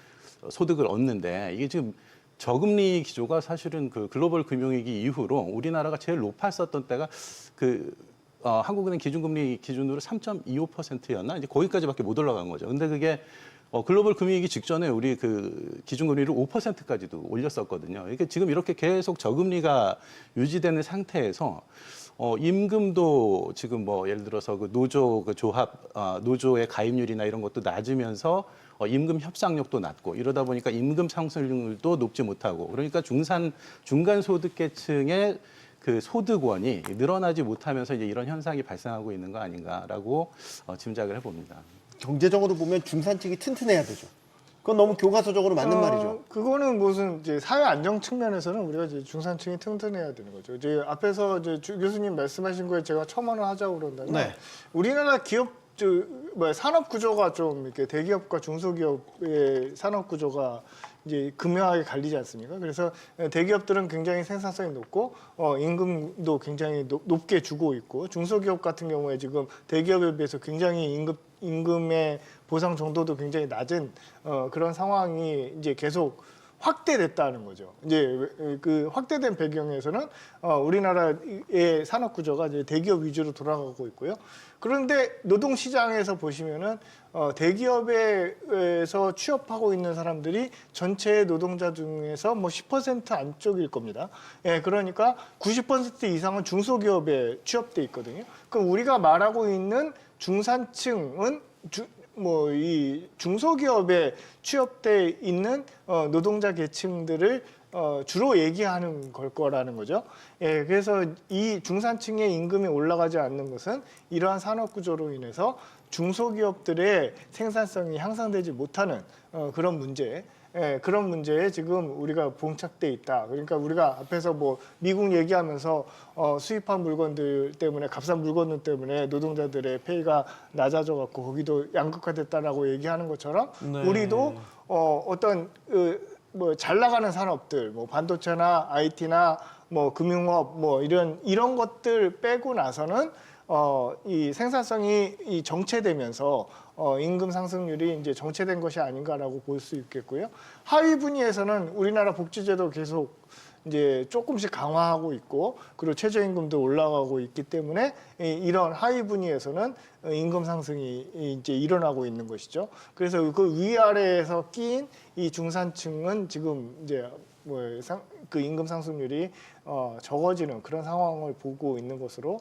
소득을 얻는데 이게 지금 저금리 기조가 사실은 그 글로벌 금융위기 이후로 우리나라가 제일 높았었던 때가 그 한국은행 기준금리 기준으로 3.25%였나? 이제 거기까지밖에 못 올라간 거죠. 근데 그게 글로벌 금융위기 직전에 우리 그 기준금리를 5%까지도 올렸었거든요. 이게 지금 이렇게 계속 저금리가 유지되는 상태에서 임금도 지금 뭐 예를 들어서 그 노조 그 조합 노조의 가입률이나 이런 것도 낮으면서 임금 협상력도 낮고 이러다 보니까 임금 상승률도 높지 못하고 그러니까 중간 소득계층의 그 소득원이 늘어나지 못하면서 이제 이런 현상이 발생하고 있는 거 아닌가라고 짐작을 해봅니다. 경제적으로 보면 중산층이 튼튼해야 되죠. 그건 너무 교과서적으로 맞는 말이죠. 그거는 무슨 이제 사회 안정 측면에서는 우리가 이제 중산층이 튼튼해야 되는 거죠. 이제 앞에서 이제 주 교수님 말씀하신 거에 제가 첨언을 하자고 그런다면 네. 우리나라 기업 산업 구조가 좀 이렇게 대기업과 중소기업의 산업 구조가 이제 극명하게 갈리지 않습니까? 그래서 대기업들은 굉장히 생산성이 높고 임금도 굉장히 높게 주고 있고 중소기업 같은 경우에 지금 대기업에 비해서 굉장히 임금의 보상 정도도 굉장히 낮은 그런 상황이 이제 계속 확대됐다는 거죠. 이제 그 확대된 배경에서는 우리나라의 산업 구조가 이제 대기업 위주로 돌아가고 있고요. 그런데 노동 시장에서 보시면은 대기업에서 취업하고 있는 사람들이 전체 노동자 중에서 뭐 10% 안쪽일 겁니다. 예, 그러니까 90% 이상은 중소기업에 취업돼 있거든요. 그럼 우리가 말하고 있는 중산층은 이 중소기업에 취업돼 있는 노동자 계층들을 주로 얘기하는 걸 거라는 거죠. 예, 그래서 이 중산층의 임금이 올라가지 않는 것은 이러한 산업 구조로 인해서 중소기업들의 생산성이 향상되지 못하는 그런 문제. 예, 그런 문제에 지금 우리가 봉착돼 있다. 그러니까 우리가 앞에서 뭐 미국 얘기하면서 수입한 물건들 때문에 값싼 물건들 때문에 노동자들의 페이가 낮아져 갖고 거기도 양극화됐다라고 얘기하는 것처럼 네. 우리도 어떤 뭐 잘 나가는 산업들, 뭐 반도체나 IT나 뭐 금융업 뭐 이런 것들 빼고 나서는 이 생산성이 이 정체되면서 임금 상승률이 이제 정체된 것이 아닌가라고 볼 수 있겠고요. 하위 분위에서는 우리나라 복지제도 계속 이제 조금씩 강화하고 있고 그리고 최저임금도 올라가고 있기 때문에 이런 하위 분위에서는 임금 상승이 이제 일어나고 있는 것이죠. 그래서 그 위아래에서 끼인 이 중산층은 지금 이제 그 임금 상승률이 적어지는 그런 상황을 보고 있는 것으로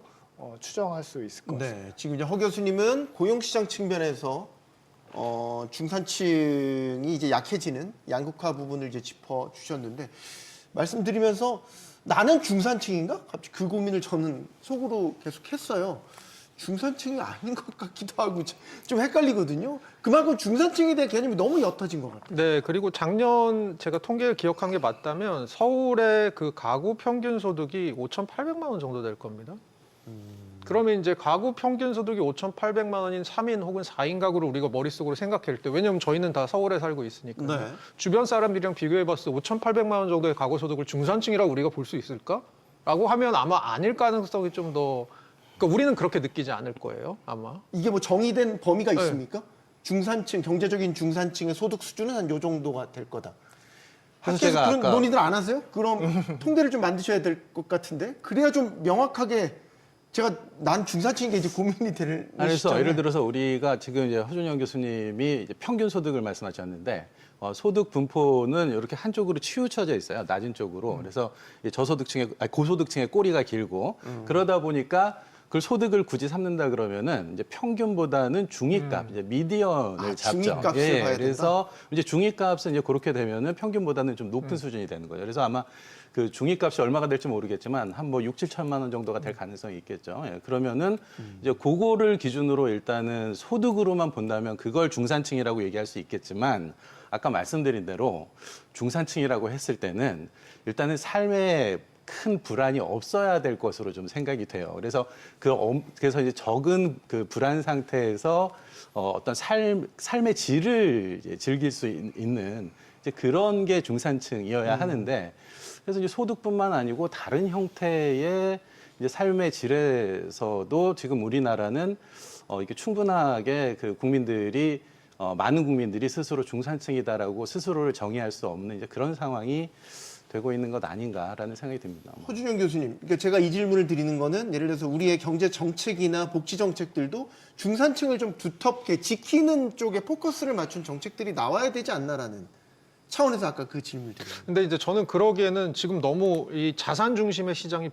추정할 수 있을 것 같습니다. 네, 지금 이제 허 교수님은 고용시장 측면에서 중산층이 이제 약해지는 양극화 부분을 이제 짚어 주셨는데 말씀드리면서 나는 중산층인가? 갑자기 그 고민을 저는 속으로 계속 했어요. 중산층이 아닌 것 같기도 하고 좀 헷갈리거든요. 그만큼 중산층에 대한 개념이 너무 옅어진 것 같아요. 네, 그리고 작년 제가 통계를 기억한 게 맞다면 서울의 그 가구 평균 소득이 5,800만 원 정도 될 겁니다. 그러면 이제 가구 평균 소득이 5,800만 원인 3인 혹은 4인 가구를 우리가 머릿속으로 생각할 때, 왜냐면 저희는 다 서울에 살고 있으니까 네. 주변 사람들이랑 비교해봤을 때 5,800만 원 정도의 가구 소득을 중산층이라고 우리가 볼 수 있을까? 라고 하면 아마 아닐 가능성이 좀 더, 그러니까 우리는 그렇게 느끼지 않을 거예요, 아마. 이게 뭐 정의된 범위가 네. 있습니까? 중산층, 경제적인 중산층의 소득 수준은 한 요 정도가 될 거다. 그래서 학교에서 제가 그런 아까 논의들 안 하세요? 그럼 통계를 좀 만드셔야 될 것 같은데 그래야 좀 명확하게 제가 난 중산층인 게 이제 고민이 되는 그래서 시점에. 예를 들어서 우리가 지금 이제 허준영 교수님이 이제 평균 소득을 말씀하셨는데 소득 분포는 이렇게 한쪽으로 치우쳐져 있어요. 낮은 쪽으로. 그래서 고소득층의 꼬리가 길고 그러다 보니까 그 소득을 굳이 삼는다 그러면은 이제 평균보다는 중위값, 이제 미디언을 잡죠. 중위값을 봐야 된다? 그래서 이제 중위값은 이제 그렇게 되면은 평균보다는 좀 높은 수준이 되는 거예요. 그래서 아마 그 중위값이 얼마가 될지 모르겠지만 한 뭐 6, 7천만 원 정도가 될 가능성이 있겠죠. 예, 그러면은 이제 그거를 기준으로 일단은 소득으로만 본다면 그걸 중산층이라고 얘기할 수 있겠지만 아까 말씀드린 대로 중산층이라고 했을 때는 일단은 삶에 큰 불안이 없어야 될 것으로 좀 생각이 돼요. 그래서 그래서 이제 적은 그 불안 상태에서 어떤 삶의 질을 이제 즐길 수 있는 이제 그런 게 중산층이어야 하는데 그래서 이제 소득뿐만 아니고 다른 형태의 이제 삶의 질에서도 지금 우리나라는 이게 충분하게 그 국민들이 많은 국민들이 스스로 중산층이다라고 스스로를 정의할 수 없는 이제 그런 상황이 되고 있는 것 아닌가라는 생각이 듭니다. 허준영 교수님, 그러니까 제가 이 질문을 드리는 거는 예를 들어서 우리의 경제 정책이나 복지 정책들도 중산층을 좀 두텁게 지키는 쪽에 포커스를 맞춘 정책들이 나와야 되지 않나라는 차원에서 아까 그 질문을 드렸습니다. 근데 이제 저는 그러기에는 지금 너무 이 자산 중심의 시장이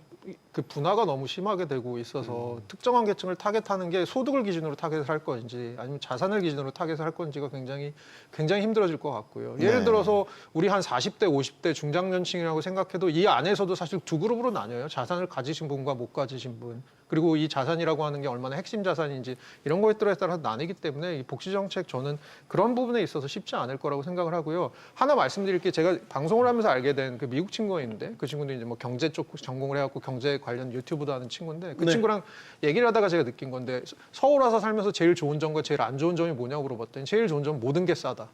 그 분화가 너무 심하게 되고 있어서 특정한 계층을 타겟하는 게 소득을 기준으로 타겟을 할 건지 아니면 자산을 기준으로 타겟을 할 건지가 굉장히 힘들어질 것 같고요. 예를 네. 들어서 우리 한 40대, 50대 중장년층이라고 생각해도 이 안에서도 사실 두 그룹으로 나뉘어요. 자산을 가지신 분과 못 가지신 분. 그리고 이 자산이라고 하는 게 얼마나 핵심 자산인지 이런 것들에 따라서 나뉘기 때문에 이 복지 정책 저는 그런 부분에 있어서 쉽지 않을 거라고 생각을 하고요. 하나 말씀드릴 게 제가 방송을 하면서 알게 된 그 미국 친구가 있는데 그 친구도 이제 뭐 경제 쪽 전공을 해갖고 경제 관련 유튜브도 하는 친구인데 그 네. 친구랑 얘기를 하다가 제가 느낀 건데 서울 와서 살면서 제일 좋은 점과 제일 안 좋은 점이 뭐냐고 물어봤더니 제일 좋은 점은 모든 게 싸다.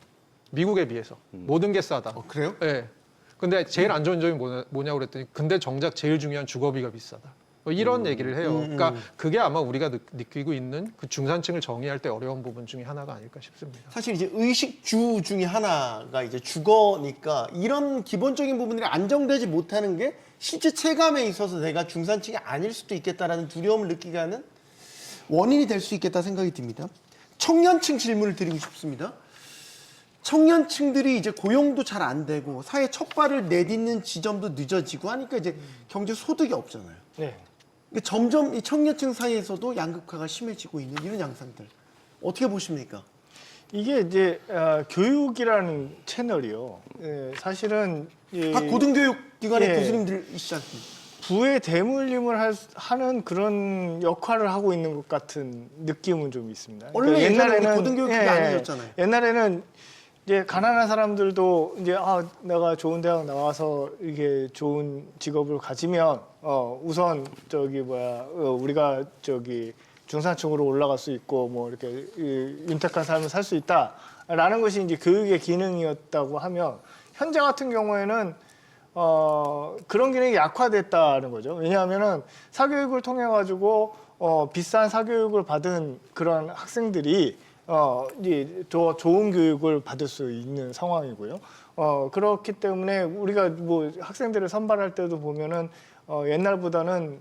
미국에 비해서 모든 게 싸다. 그래요? 네. 근데 제일 안 좋은 점이 뭐냐고 그랬더니 근데 정작 제일 중요한 주거비가 비싸다. 뭐 이런 얘기를 해요. 그러니까 그게 아마 우리가 느끼고 있는 그 중산층을 정의할 때 어려운 부분 중에 하나가 아닐까 싶습니다. 사실 이제 의식주 중에 하나가 이제 주거니까 이런 기본적인 부분들이 안정되지 못하는 게 실제 체감에 있어서 내가 중산층이 아닐 수도 있겠다라는 두려움을 느끼게 하는 원인이 될 수 있겠다 생각이 듭니다. 청년층 질문을 드리고 싶습니다. 청년층들이 이제 고용도 잘 안 되고 사회 첫 발을 내딛는 지점도 늦어지고 하니까 이제 경제 소득이 없잖아요. 네. 근데 점점 이 청년층 사이에서도 양극화가 심해지고 있는 이런 양상들 어떻게 보십니까? 이게 이제 교육이라는 채널이요. 예, 사실은 각 고등교육 기관의 예. 교수님들이시지 않습니까? 부의 대물림을 하는 그런 역할을 하고 있는 것 같은 느낌은 좀 있습니다. 원래 옛날에는 고등교육이 아니었잖아요. 옛날에는 이제 가난한 사람들도 이제 내가 좋은 대학 나와서 이게 좋은 직업을 가지면 우선 우리가 중산층으로 올라갈 수 있고 뭐 이렇게 윤택한 삶을 살 수 있다라는 것이 이제 교육의 기능이었다고 하면 현재 같은 경우에는 그런 기능이 약화됐다는 거죠. 왜냐하면은 사교육을 통해 가지고 비싼 사교육을 받은 그런 학생들이 이제 더 좋은 교육을 받을 수 있는 상황이고요. 그렇기 때문에 우리가 뭐 학생들을 선발할 때도 보면은 옛날보다는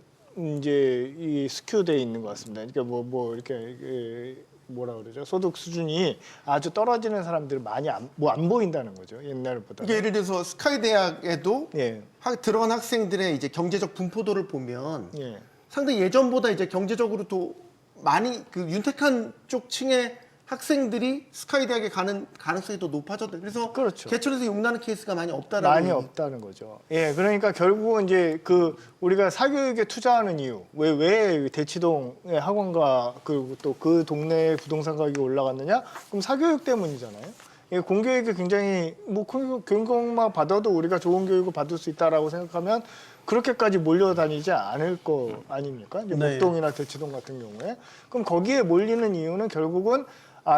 이제 이 스큐돼 있는 것 같습니다. 그러니까 뭐 이렇게 뭐라 그러죠? 소득 수준이 아주 떨어지는 사람들이 많이 안 보인다는 거죠. 옛날보다. 이게 예를 들어서 스카이 대학에도 예. 들어간 학생들의 이제 경제적 분포도를 보면 예. 상당히 예전보다 이제 경제적으로 도 많이 그 윤택한 쪽 층의 학생들이 스카이 대학에 가는 가능성이 더 높아졌다. 그래서 그렇죠. 개천에서 용나는 케이스가 많이 없다라는 많이 없다는 거죠. 예, 그러니까 결국은 이제 그 우리가 사교육에 투자하는 이유, 왜 대치동의 학원가 그리고 또 그 동네의 부동산 가격이 올라갔느냐? 그럼 사교육 때문이잖아요. 예, 공교육이 굉장히 뭐 교육만 받아도 우리가 좋은 교육을 받을 수 있다라고 생각하면 그렇게까지 몰려다니지 않을 거 아닙니까? 이제 네. 목동이나 대치동 같은 경우에. 그럼 거기에 몰리는 이유는 결국은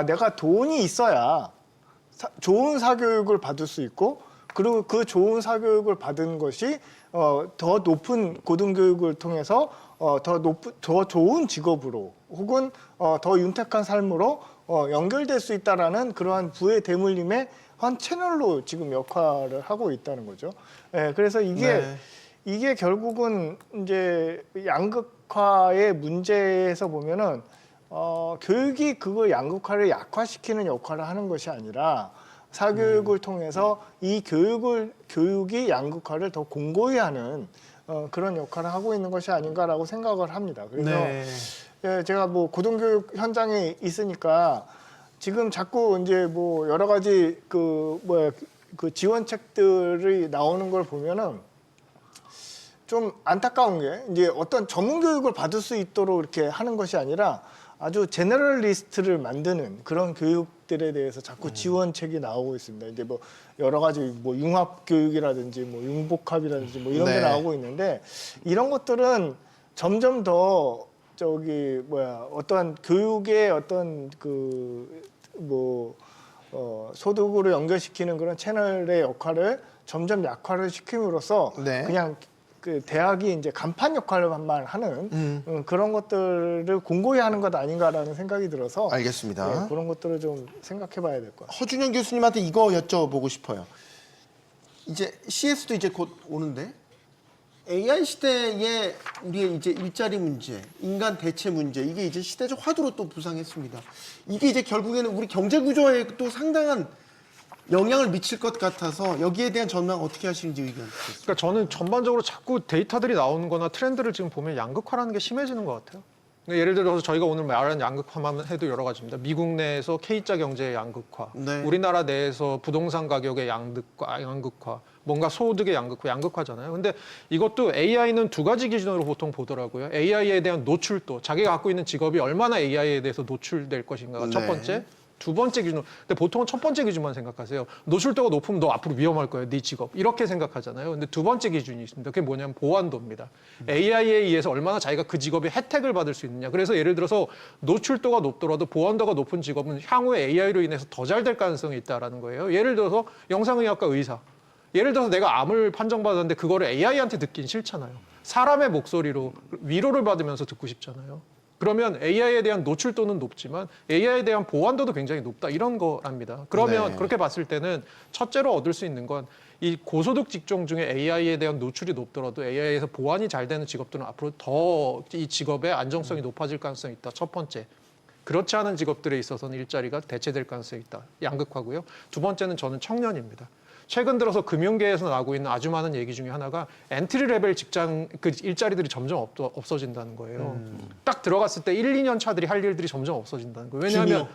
내가 돈이 있어야 좋은 사교육을 받을 수 있고 그리고 그 좋은 사교육을 받은 것이 더 높은 고등교육을 통해서 더 좋은 직업으로 혹은 더 윤택한 삶으로 연결될 수 있다라는 그러한 부의 대물림의 한 채널로 지금 역할을 하고 있다는 거죠. 예, 그래서 이게 결국은 이제 양극화의 문제에서 보면은 교육이 그걸 양극화를 약화시키는 역할을 하는 것이 아니라 사교육을 통해서 이 교육이 양극화를 더 공고히 하는 그런 역할을 하고 있는 것이 아닌가라고 생각을 합니다. 그래서 예, 제가 뭐 고등교육 현장에 있으니까 지금 자꾸 이제 뭐 여러 가지 그 지원책들이 나오는 걸 보면은 좀 안타까운 게 이제 어떤 전문 교육을 받을 수 있도록 이렇게 하는 것이 아니라 아주 제너럴리스트를 만드는 그런 교육들에 대해서 자꾸 지원책이 나오고 있습니다. 이제 뭐 여러 가지 뭐 융합 교육이라든지 뭐 융복합이라든지 뭐 이런 게 나오고 있는데 이런 것들은 점점 더 어떤 교육의 어떤 소득으로 연결시키는 그런 채널의 역할을 점점 약화를 시킴으로써 그냥 그 대학이 이제 간판 역할만 하는 그런 것들을 공고히 하는 것 아닌가라는 생각이 들어서 알겠습니다. 그런 것들을 좀 생각해봐야 될 것 같아요. 허준영 교수님한테 이거 여쭤보고 싶어요. 이제 CS도 이제 곧 오는데 AI 시대에 우리의 이제 일자리 문제, 인간 대체 문제 이게 이제 시대적 화두로 또 부상했습니다. 이게 이제 결국에는 우리 경제 구조에 또 상당한 영향을 미칠 것 같아서 여기에 대한 전망 어떻게 하시는지 의견 듣겠습니다. 그러니까 저는 전반적으로 자꾸 데이터들이 나오는 거나 트렌드를 지금 보면 양극화라는 게 심해지는 것 같아요. 그러니까 예를 들어서 저희가 오늘 말하는 양극화만 해도 여러 가지입니다. 미국 내에서 K자 경제의 양극화, 네. 우리나라 내에서 부동산 가격의 양극화, 뭔가 소득의 양극화잖아요. 근데 이것도 AI는 두 가지 기준으로 보통 보더라고요. AI에 대한 노출도, 자기가 갖고 있는 직업이 얼마나 AI에 대해서 노출될 것인가가 첫 네. 번째. 두 번째 기준으로, 근데 보통은 첫 번째 기준만 생각하세요. 노출도가 높으면 너 앞으로 위험할 거야, 네 직업. 이렇게 생각하잖아요. 근데 두 번째 기준이 있습니다. 그게 뭐냐면 보완도입니다. AI에 의해서 얼마나 자기가 그 직업의 혜택을 받을 수 있느냐. 그래서 예를 들어서 노출도가 높더라도 보완도가 높은 직업은 향후에 AI로 인해서 더 잘 될 가능성이 있다라는 거예요. 예를 들어서 영상의학과 의사. 예를 들어서 내가 암을 판정받았는데 그거를 AI한테 듣긴 싫잖아요. 사람의 목소리로 위로를 받으면서 듣고 싶잖아요. 그러면 AI에 대한 노출도는 높지만 AI에 대한 보완도도 굉장히 높다 이런 거랍니다. 그러면 네. 그렇게 봤을 때는 첫째로 얻을 수 있는 건 이 고소득 직종 중에 AI에 대한 노출이 높더라도 AI에서 보완이 잘 되는 직업들은 앞으로 더 이 직업의 안정성이 높아질 가능성이 있다. 첫 번째. 그렇지 않은 직업들에 있어서는 일자리가 대체될 가능성이 있다. 양극화고요. 두 번째는 저는 청년입니다. 최근 들어서 금융계에서 나오고 있는 아주 많은 얘기 중에 하나가 엔트리 레벨 직장 그 일자리들이 점점 없어진다는 거예요. 딱 들어갔을 때 1, 2년 차들이 할 일들이 점점 없어진다는 거예요. 왜냐하면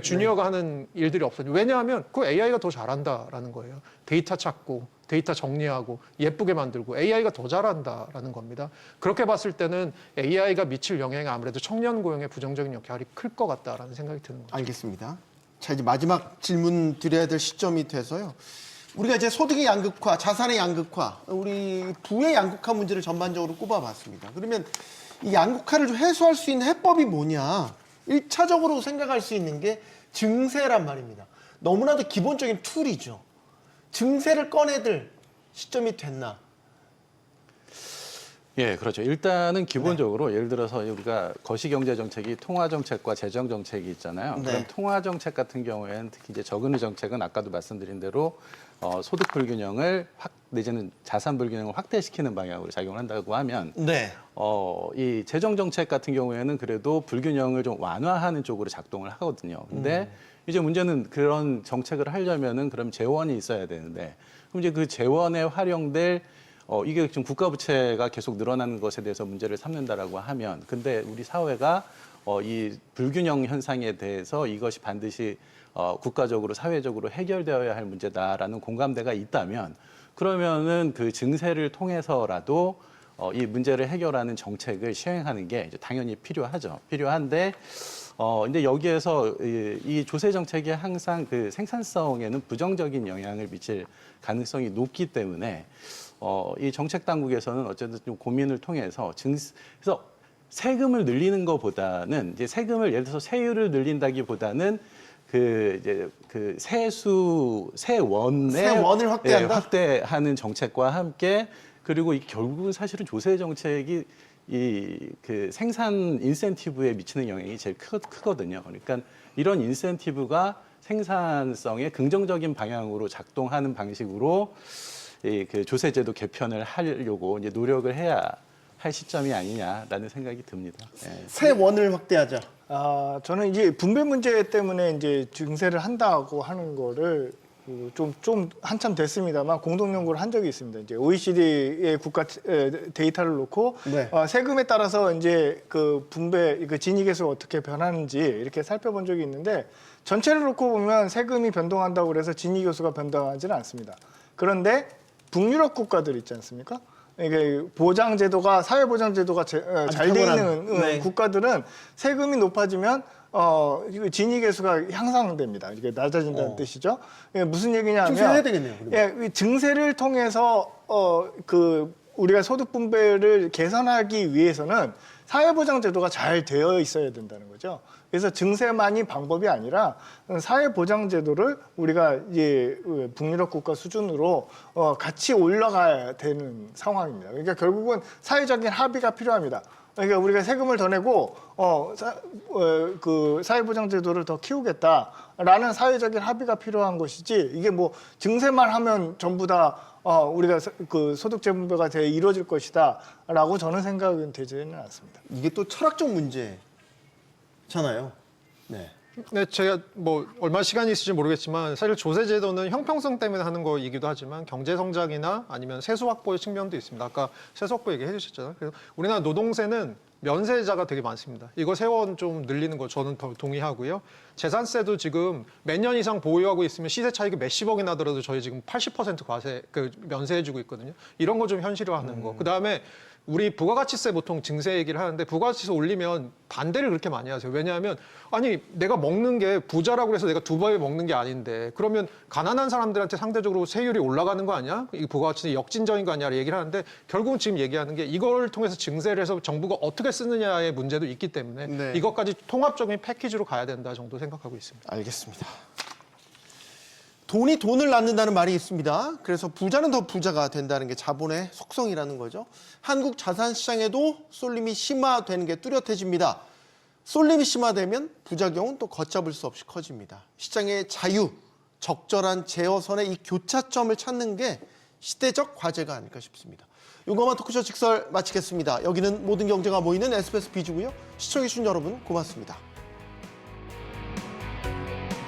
주니어가 하는 일들이 없어지고 왜냐하면 그 AI가 더 잘한다라는 거예요. 데이터 찾고 데이터 정리하고 예쁘게 만들고 AI가 더 잘한다라는 겁니다. 그렇게 봤을 때는 AI가 미칠 영향이 아무래도 청년 고용의 부정적인 역할이 클 것 같다라는 생각이 드는 거죠. 알겠습니다. 자, 이제 마지막 질문 드려야 될 시점이 돼서요. 우리가 이제 소득의 양극화, 자산의 양극화, 우리 부의 양극화 문제를 전반적으로 꼽아봤습니다. 그러면 이 양극화를 좀 해소할 수 있는 해법이 뭐냐? 1차적으로 생각할 수 있는 게 증세란 말입니다. 너무나도 기본적인 툴이죠. 증세를 꺼내들 시점이 됐나? 예, 그렇죠. 일단은 기본적으로 예를 들어서 우리가 거시경제 정책이 통화 정책과 재정 정책이 있잖아요. 네. 그럼 통화 정책 같은 경우에는 특히 이제 적은의 정책은 아까도 말씀드린 대로 소득 불균형을 내지는 자산 불균형을 확대시키는 방향으로 작용을 한다고 하면 네. 이 재정 정책 같은 경우에는 그래도 불균형을 좀 완화하는 쪽으로 작동을 하거든요. 근데 이제 문제는 그런 정책을 하려면은 그럼 재원이 있어야 되는데 그럼 이제 그 재원에 활용될 이게 지금 국가 부채가 계속 늘어나는 것에 대해서 문제를 삼는다라고 하면 근데 우리 사회가 이 불균형 현상에 대해서 이것이 반드시 국가적으로 사회적으로 해결되어야 할 문제다라는 공감대가 있다면 그러면은 그 증세를 통해서라도 이 문제를 해결하는 정책을 시행하는 게 이제 당연히 필요하죠. 필요한데 근데 여기에서 이 조세 정책이 항상 그 생산성에는 부정적인 영향을 미칠 가능성이 높기 때문에 이 정책 당국에서는 어쨌든 좀 고민을 통해서 그래서 세금을 늘리는 것보다는 이제 세금을 예를 들어서 세율을 늘린다기보다는 세원을 확대한다? 확대하는 정책과 함께 그리고 결국은 사실은 조세 정책이 그 생산 인센티브에 미치는 영향이 제일 크거든요. 그러니까 이런 인센티브가 생산성의 긍정적인 방향으로 작동하는 방식으로 그 조세제도 개편을 하려고 이제 노력을 해야 할 시점이 아니냐라는 생각이 듭니다. 예. 세원을 확대하자. 저는 이제 분배 문제 때문에 이제 증세를 한다고 하는 거를 좀 한참 됐습니다만 공동 연구를 한 적이 있습니다. 이제 OECD의 국가 데이터를 놓고 네. 세금에 따라서 이제 그 분배 그 진위계수가 어떻게 변하는지 이렇게 살펴본 적이 있는데 전체를 놓고 보면 세금이 변동한다고 그래서 진위계수가 변동하지는 않습니다. 그런데 북유럽 국가들 있지 않습니까? 이게 보장제도가 사회보장제도가 잘 돼 있는 네. 국가들은 세금이 높아지면 진위계수가 향상됩니다. 이게 낮아진다는 뜻이죠. 무슨 얘기냐면 증세해야 되겠네요. 그러면. 이 증세를 통해서 그 우리가 소득 분배를 개선하기 위해서는 사회보장제도가 잘 되어 있어야 된다는 거죠. 그래서 증세만이 방법이 아니라 사회보장제도를 우리가 이제 북유럽 국가 수준으로 같이 올라가야 되는 상황입니다. 그러니까 결국은 사회적인 합의가 필요합니다. 그러니까 우리가 세금을 더 내고 그 사회보장제도를 더 키우겠다라는 사회적인 합의가 필요한 것이지 이게 뭐 증세만 하면 전부 다 우리가 그 소득 재분배가 이루어질 것이다라고 저는 생각은 되지는 않습니다. 이게 또 철학적 문제잖아요. 네. 네, 제가 뭐 얼마 시간이 있을지 모르겠지만 사실 조세제도는 형평성 때문에 하는 거이기도 하지만 경제 성장이나 아니면 세수 확보의 측면도 있습니다. 아까 세수 확보 얘기해 주셨잖아요. 그래서 우리나라 노동세는 면세자가 되게 많습니다. 이거 세원 좀 늘리는 거 저는 더 동의하고요. 재산세도 지금 몇 년 이상 보유하고 있으면 시세 차익이 몇십억이 나더라도 저희 지금 80% 과세 면세해주고 있거든요. 이런 거 좀 현실화하는 거. 그다음에 우리 부가가치세 보통 증세 얘기를 하는데 부가가치세 올리면 반대를 그렇게 많이 하세요. 왜냐하면 아니 내가 먹는 게 부자라고 해서 내가 두 배 먹는 게 아닌데 그러면 가난한 사람들한테 상대적으로 세율이 올라가는 거 아니야? 이 부가가치세 역진적인 거 아니야? 얘기를 하는데 결국은 지금 얘기하는 게 이걸 통해서 증세를 해서 정부가 어떻게 쓰느냐의 문제도 있기 때문에 네. 이것까지 통합적인 패키지로 가야 된다 정도 생각하고 있습니다. 알겠습니다. 돈이 돈을 낳는다는 말이 있습니다. 그래서 부자는 더 부자가 된다는 게 자본의 속성이라는 거죠. 한국 자산시장에도 쏠림이 심화되는 게 뚜렷해집니다. 쏠림이 심화되면 부작용은 또 걷잡을 수 없이 커집니다. 시장의 자유, 적절한 제어선의 이 교차점을 찾는 게 시대적 과제가 아닐까 싶습니다. 용감한 토크쇼 직설 마치겠습니다. 여기는 모든 경제가 모이는 SBS 비주고요. 시청해주신 여러분 고맙습니다.